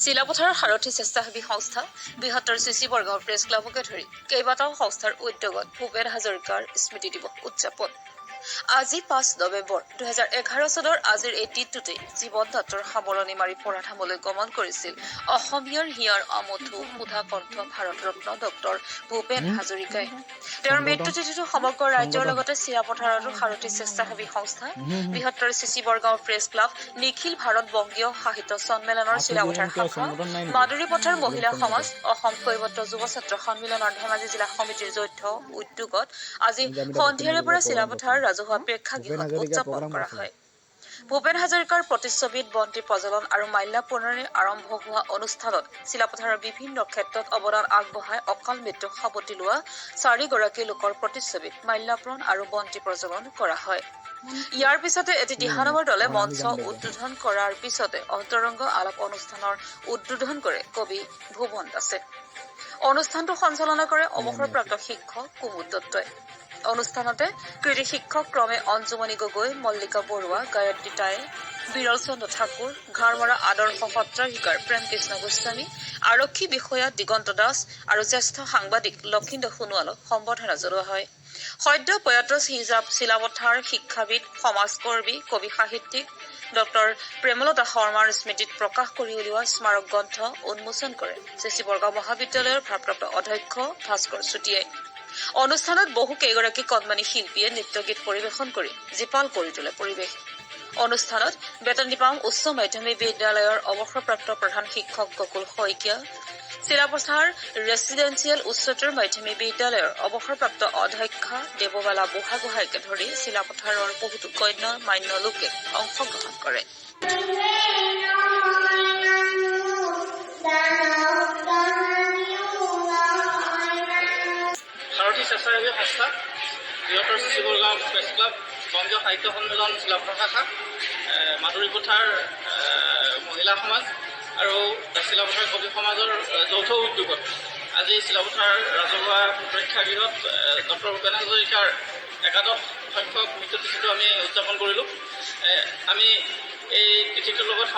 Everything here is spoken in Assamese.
চিলাপথাৰৰ সাৰথী স্বেচ্ছাসেৱী সংস্থা বৃহত্তৰ চিচি বৰগাঁও প্ৰেছ ক্লাবকে ধৰি কেইবাটাও সংস্থাৰ উদ্যোগত ভূপেন হাজৰিকাৰ স্মৃতি দিৱস উদযাপন আজি ৫ নৱেম্বৰ ২০১১ চনৰ আজিৰ এই দিনটোতে জীৱনযাত্ৰাৰ সামৰণি মাৰি পৰাধামলৈ গমন কৰিছিল অসমীয়াৰ হিয়াৰ আমঠু সুধা কণ্ঠ ভাৰতৰত্ন ড০ ভূপেন হাজৰিকাই। তেওঁৰ মৃত্যুতিথিটো সমগ্ৰ ৰাজ্যৰ লগতে চিলাপথাৰতো সাৰথী স্বেচ্ছাসেৱী সংস্থা বৃহত্তৰ চিচি বৰগাঁও প্ৰেছ ক্লাব নিখিল ভাৰত বংগীয় সাহিত্য সন্মিলনৰ চিলাপথাৰ শাখা মাদুৰী পথাৰ মহিলা সমাজ অসম কৈৱৰ্ত যুৱ ছাত্ৰ সন্মিলনৰ ধেমাজি জিলা সমিতিৰ যৌথ উদ্যোগত আজি সন্ধিয়াৰে পৰা চিলাপথাৰ ৰাজহুৱা প্ৰেক্ষাগৃহত উদযাপন কৰা হয়। ভূপেন হাজৰিকাৰ প্ৰতিচ্ছবিত বন্তি প্ৰজ্বলন আৰু মাল্যাৰ্পণেৰে আৰম্ভ হোৱা অনুষ্ঠানত চিলাপথাৰৰ বিভিন্ন ক্ষেত্ৰত অৱদান আগবঢ়াই অকাল মৃত্যুক সাৱটি লোৱা 4গৰাকী লোকৰ প্ৰতিচ্ছবিত মাল্যাৰ্পণ আৰু বন্তি প্ৰজ্বলন কৰা হয়। ইয়াৰ পিছতে এটি দিহানামৰ দলে মঞ্চ উদ্বোধন কৰাৰ পিছতে অন্তৰংগ আলাপ অনুষ্ঠানৰ উদ্বোধন কৰে কবি ভুৱন দাসে। অনুষ্ঠানটো সঞ্চালনা কৰে অৱসৰপ্ৰাপ্ত শিক্ষক কুমুদ দত্তই। অনুষ্ঠানতে কৃতি শিক্ষক ক্ৰমে অঞ্জুমণি গগৈ, মল্লিকা বৰুৱা, গায়ত্ৰী টাই, বিৰল চন্দ্ৰ ঠাকুৰ, ঘাৰমৰা আদৰ্শ সত্ৰাধিকাৰ প্ৰেম কৃষ্ণ গোস্বামী, আৰক্ষী বিষয়া দিগন্ত দাস আৰু জ্যেষ্ঠ সাংবাদিক লক্ষীন্দ্ৰ সোণোৱালক সম্বৰ্ধনা জনোৱা হয়। সদ্য প্ৰয়াত চিলাপথাৰ শিক্ষাবিদ সমাজকৰ্মী কবি সাহিত্যিক ড০ প্ৰেমলতা শৰ্মাৰ স্মৃতিত প্ৰকাশ কৰি উলিওৱা স্মাৰক গ্ৰন্থ উন্মোচন কৰে চিচি বৰগাঁও মহাবিদ্যালয়ৰ ভাৰপ্ৰাপ্ত অধ্যক্ষ ভাস্কৰ চুতীয়াই। অনুষ্ঠানত বহু কেইগৰাকী কণমানি শিল্পীয়ে নৃত্য গীত পৰিৱেশন কৰি জীপাল কৰি তোলে পৰিৱেশ। অনুষ্ঠানত বেতনদীপাং উচ্চ মাধ্যমিক বিদ্যালয়ৰ অৱসৰপ্ৰাপ্ত প্ৰধান শিক্ষক গকুল শইকীয়া, চিলাপথাৰ ৰেচিডেঞ্চিয়েল উচ্চতৰ মাধ্যমিক বিদ্যালয়ৰ অৱসৰপ্ৰাপ্ত অধ্যক্ষা দেৱবালা বুঢ়াগোহাঁইকে ধৰি চিলাপথাৰৰ বহুতো গণ্য মান্য লোকে অংশগ্ৰহণ কৰে। সাৰথী স্বেচ্ছাসেৱী সংস্থা বৃহত্তৰ চিচি বৰগাঁও প্ৰেছ ক্লাব বংগীয় সাহিত্য সন্মিলন চিলাপথাৰ শাখা মাদুৰী পথাৰ মহিলা সমাজ আৰু চিলাপথাৰ কবি সমাজৰ যৌথ উদ্যোগত আজি চিলাপথাৰ ৰাজহুৱা প্ৰেক্ষাগৃহত ড০ ভূপেন হাজৰিকাৰ একাদশ সংখ্যক মৃত্যুতিথিটো আমি উদযাপন কৰিলোঁ। আমি এই তিথিটোৰ লগত